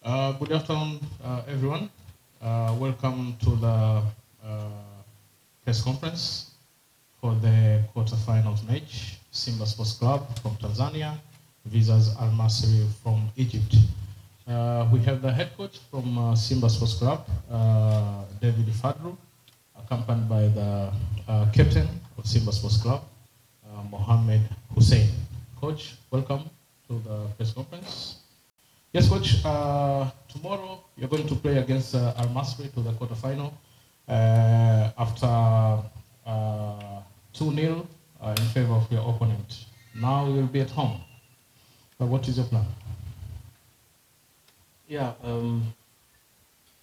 Good afternoon, everyone. Welcome to the press conference for the quarterfinals match. Simba Sports Club from Tanzania versus Al Masry from Egypt. We have the head coach from Simba Sports Club, David Fadlu, accompanied by the captain of Simba Sports Club, Mohammed Hussein. Coach, welcome to the press conference. Yes, coach. Tomorrow you're going to play against Al Masry to the quarterfinal after 2-0 in favor of your opponent. Now you'll be at home. But what is your plan? Yeah,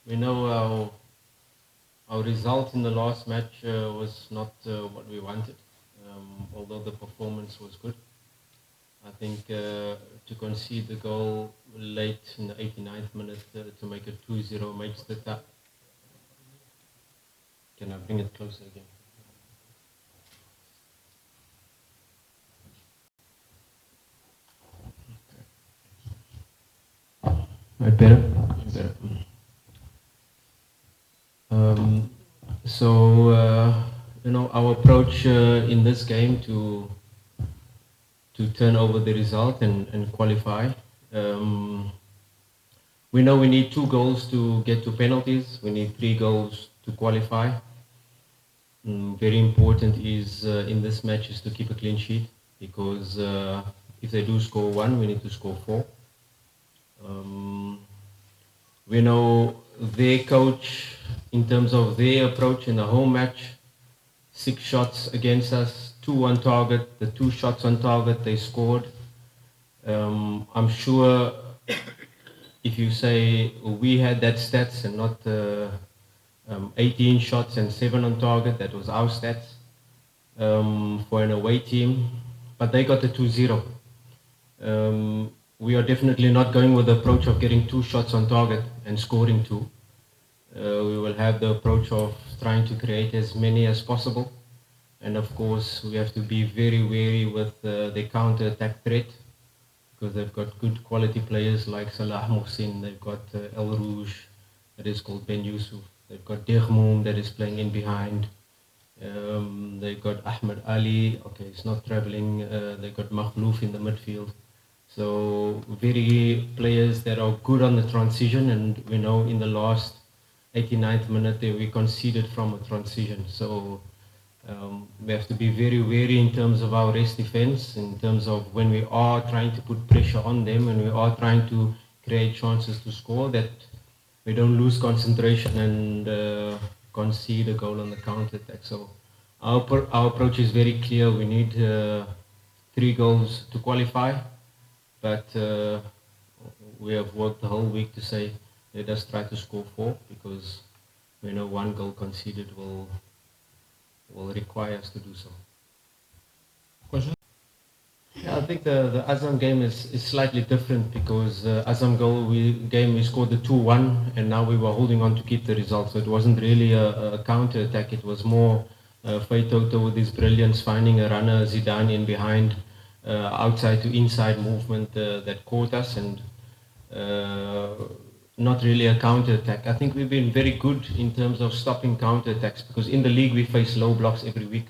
we know our result in the last match was not what we wanted, although the performance was good. I think to concede the goal late in the 89th minute to make it 2-0 makes the tap. Can I bring it closer again? Right, better? Better. Our approach in this game to turn over the result and qualify. We know we need 2 goals to get to penalties. We need 3 goals to qualify. Very important is in this match is to keep a clean sheet, because if they do score 1, we need to score 4. We know their coach, in terms of their approach in the home match, 6 shots against us, 2 on target. The 2 shots on target they scored. I'm sure if you say we had that stats and not 18 shots and 7 on target, that was our stats for an away team, but they got the 2-0. We are definitely not going with the approach of getting 2 shots on target and scoring 2. We will have the approach of trying to create as many as possible. And of course, we have to be very wary with the counter-attack threat, because they've got good quality players like Salah Mohsin, they've got El Rouge, that is called Ben Yusuf, they've got Dermoum that is playing in behind, they've got Ahmed Ali, okay, he's not traveling, they've got Makhlouf in the midfield. So very players that are good on the transition, and we know in the last 89th minute we conceded from a transition. So we have to be very wary in terms of our rest defense, in terms of when we are trying to put pressure on them and we are trying to create chances to score, that we don't lose concentration and concede a goal on the counter attack. So our approach is very clear. We need 3 goals to qualify, but we have worked the whole week to say let us try to score 4, because we know 1 goal conceded will require us to do so. Question? Yeah, I think the Azam game is slightly different, because Azam game we scored the 2-1 and now we were holding on to keep the result. So it wasn't really a counter attack, it was more Faye Toto with his brilliance finding a runner, Zidane in behind, outside to inside movement that caught us, and not really a counter-attack. I think we've been very good in terms of stopping counter-attacks, because in the league we face low blocks every week.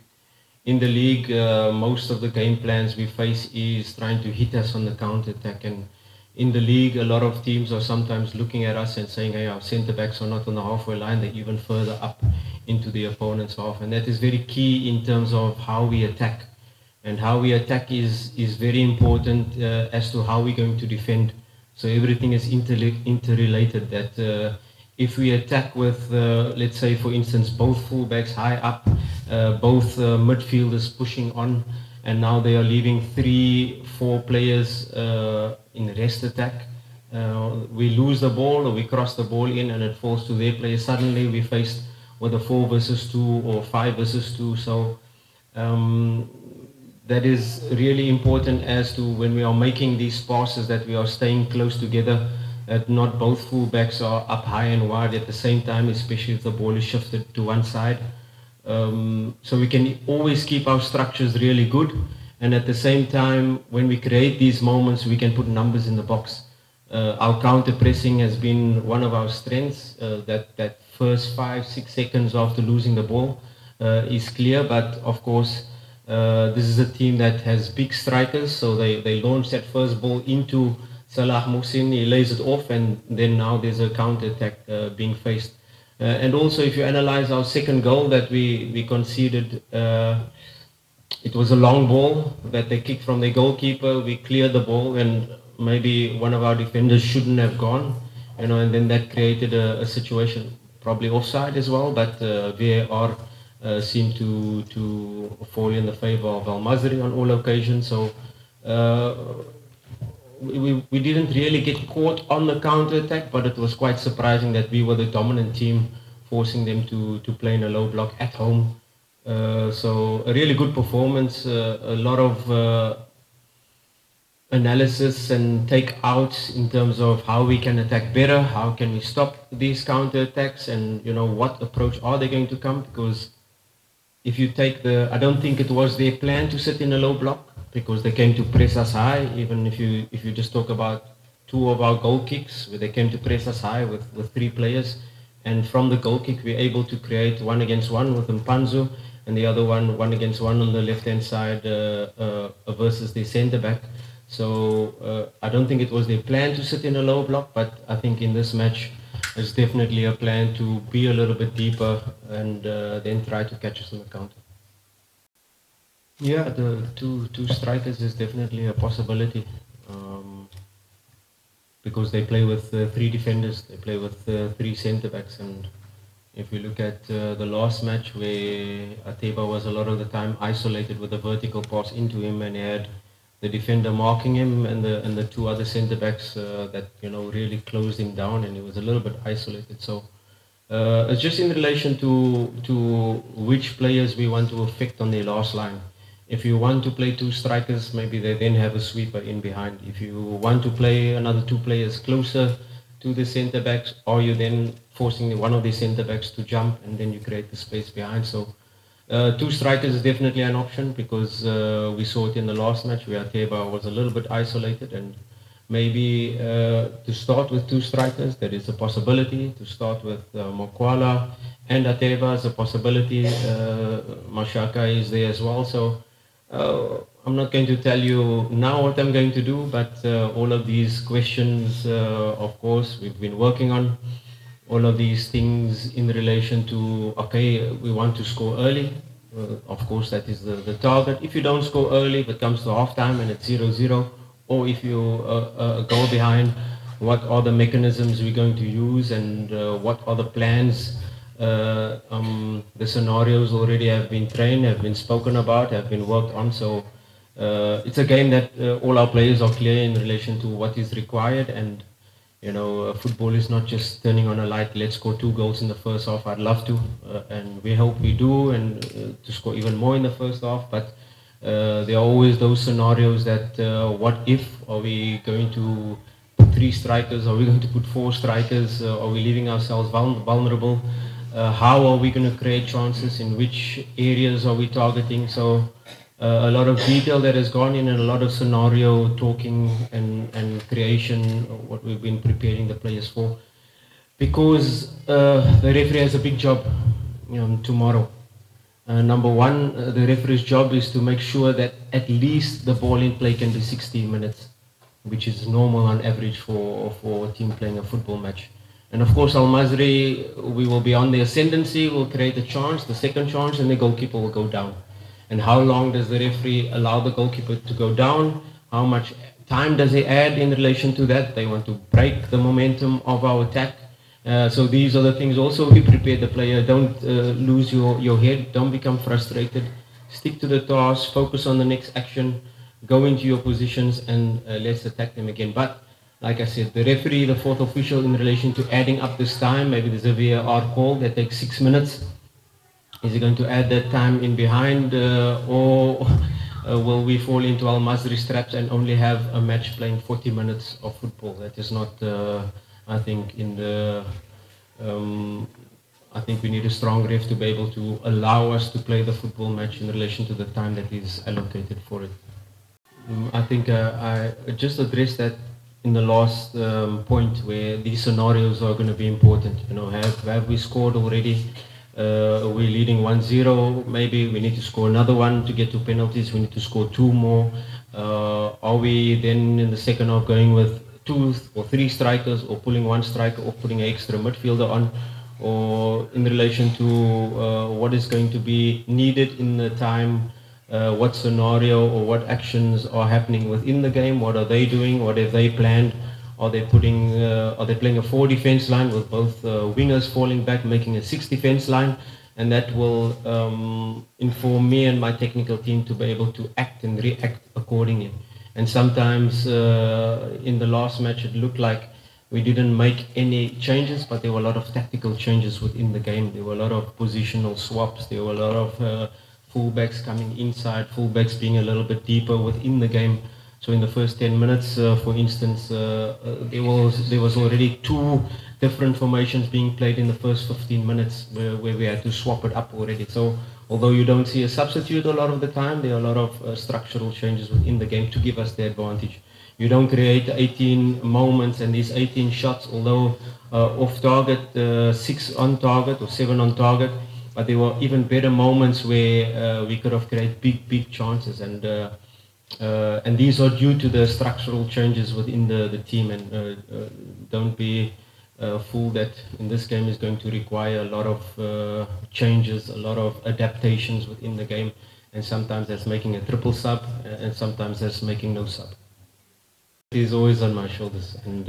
In the league, most of the game plans we face is trying to hit us on the counter-attack, and in the league a lot of teams are sometimes looking at us and saying, hey, our centre-backs are not on the halfway line, they're even further up into the opponent's half, and that is very key in terms of how we attack. And how we attack is very important as to how we're going to defend. So everything is interrelated, that if we attack with, let's say for instance, both fullbacks high up, both midfielders pushing on, and now they are leaving 3-4 players in rest attack, we lose the ball or we cross the ball in and it falls to their players. Suddenly we're faced with a 4 versus 2 or 5 versus 2. So that is really important as to when we are making these passes, that we are staying close together, that not both fullbacks are up high and wide at the same time, especially if the ball is shifted to one side. So we can always keep our structures really good, and at the same time, when we create these moments, we can put numbers in the box. Our counter pressing has been one of our strengths. That first 5-6 seconds after losing the ball is clear, but of course this is a team that has big strikers, so they launch that first ball into Salah Mohsin, he lays it off, and then now there's a counter attack being faced. And also, if you analyze our second goal that we conceded, it was a long ball that they kicked from their goalkeeper. We cleared the ball, and maybe one of our defenders shouldn't have gone, and then that created a situation, probably offside as well, but VAR seemed to fall in the favor of Al Masri on all occasions. So we didn't really get caught on the counter attack, but it was quite surprising that we were the dominant team, forcing them to play in a low block at home. So a really good performance, a lot of analysis and take outs in terms of how we can attack better, how can we stop these counter attacks, and what approach are they going to come, because if you take I don't think it was their plan to sit in a low block, because they came to press us high. Even if you just talk about two of our goal kicks, where they came to press us high with three players, and from the goal kick we're able to create 1-against-1 with Mpanzu, and the other 1-against-1 on the left hand side versus the centre back. So I don't think it was their plan to sit in a low block, but I think in this match it's definitely a plan to be a little bit deeper and then try to catch us on the counter. Yeah, the two strikers is definitely a possibility, because they play with three defenders, they play with three centre backs, and if you look at the last match where Ateba was a lot of the time isolated with a vertical pass into him, and he had the defender marking him and the two other centre backs that really closed him down, and he was a little bit isolated. So it's just in relation to which players we want to affect on their last line. If you want to play two strikers, maybe they then have a sweeper in behind. If you want to play another two players closer to the centre backs, or you then forcing one of the centre backs to jump, and then you create the space behind. So two strikers is definitely an option, because we saw it in the last match where Ateba was a little bit isolated, and maybe to start with two strikers, there is a possibility. To start with Mokwala and Ateba is a possibility. Mashaka is there as well. So I'm not going to tell you now what I'm going to do, but all of these questions, of course, we've been working on. All of these things in relation to, okay, we want to score early. Of course, that is the target. If you don't score early, if it comes to halftime and it's 0-0, or if you go behind, what are the mechanisms we're going to use, and what are the plans? The scenarios already have been trained, have been spoken about, have been worked on. So it's a game that all our players are clear in relation to what is required, and football is not just turning on a light, let's score 2 goals in the first half. I'd love to, and we hope we do, and to score even more in the first half. But there are always those scenarios that what if, are we going to put 3 strikers, are we going to put 4 strikers, are we leaving ourselves vulnerable? How are we going to create chances, in which areas are we targeting? So a lot of detail that has gone in, and a lot of scenario talking and creation, what we've been preparing the players for. Because the referee has a big job tomorrow. Number one, the referee's job is to make sure that at least the ball in play can be 60 minutes, which is normal on average for a team playing a football match. And of course, Al Masri, we will be on the ascendancy, we'll create a chance, the second chance, and the goalkeeper will go down. And how long does the referee allow the goalkeeper to go down? How much time does he add in relation to that? They want to break the momentum of our attack. So these are the things also we prepare the player. Don't lose your head, don't become frustrated. Stick to the task, focus on the next action, go into your positions, and let's attack them again. But like I said, the referee, the fourth official, in relation to adding up this time, maybe there's a VAR call that takes 6 minutes. Is he going to add that time in behind, or will we fall into Al Masri's traps and only have a match playing 40 minutes of football? That is not, I think, in the... I think we need a strong ref to be able to allow us to play the football match in relation to the time that is allocated for it. I think I just addressed that in the last point where these scenarios are going to be important. You know, have we scored already? We're leading 1-0. Maybe we need to score another one to get to penalties. We need to score 2 more. Are we then in the second half going with 2 or 3 strikers, or pulling 1 striker, or putting an extra midfielder on? Or in relation to what is going to be needed in the time, what scenario or what actions are happening within the game, what are they doing, what have they planned, are they playing a 4 defense line with both wingers falling back, making a 6 defense line, and that will inform me and my technical team to be able to act and react accordingly. And sometimes in the last match it looked like we didn't make any changes, but there were a lot of tactical changes within the game. There were a lot of positional swaps. There were a lot of fullbacks coming inside, fullbacks being a little bit deeper within the game. So in the first 10 minutes, for instance, there was already 2 different formations being played in the first 15 minutes where we had to swap it up already. So although you don't see a substitute a lot of the time, there are a lot of structural changes within the game to give us the advantage. You don't create 18 moments and these 18 shots, although off target, 6 on target or 7 on target, but there were even better moments where we could have created big chances, and these are due to the structural changes within the team. And don't be fooled that in this game is going to require a lot of changes, a lot of adaptations within the game, and sometimes that's making a triple sub, and sometimes that's making no sub. It is always on my shoulders, and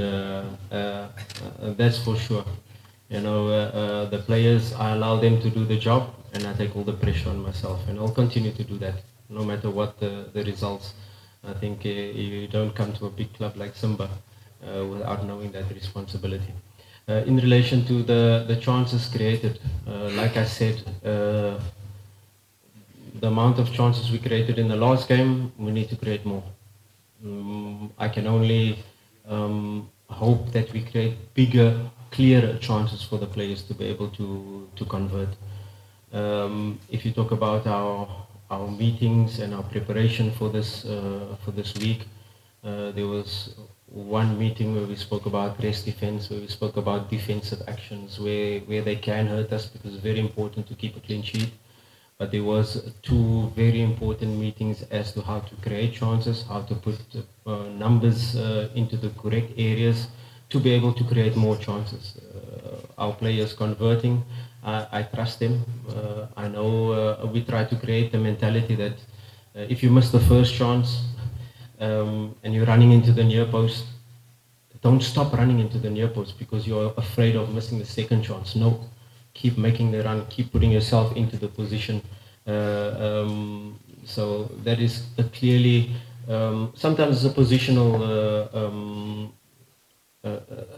that's for sure. You know, the players, I allow them to do the job, and I take all the pressure on myself, and I'll continue to do that, no matter what the results. I think you don't come to a big club like Simba without knowing that responsibility. In relation to the chances created, like I said, the amount of chances we created in the last game, we need to create more. I can only hope that we create bigger, clearer chances for the players to be able to convert. If you talk about our meetings and our preparation for this week, there was one meeting where we spoke about rest defense, where we spoke about defensive actions, where they can hurt us, because it's very important to keep a clean sheet. But there was 2 very important meetings as to how to create chances, how to put numbers into the correct areas to be able to create more chances. Our players converting, I trust them. I know we try to create the mentality that if you miss the first chance and you're running into the near post, don't stop running into the near post because you're afraid of missing the second chance. No. Keep making the run, keep putting yourself into the position. So that is clearly, sometimes it's a positional,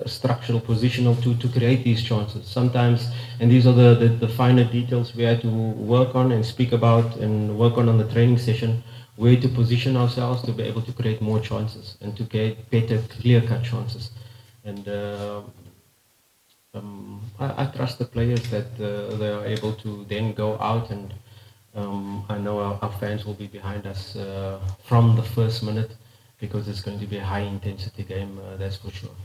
structural positional to create these chances. Sometimes, and these are the finer details we had to work on and speak about and work on the training session, where to position ourselves to be able to create more chances and to get better, clear-cut chances. And I trust the players that they are able to then go out, and I know our fans will be behind us from the first minute, because it's going to be a high intensity game, that's for sure.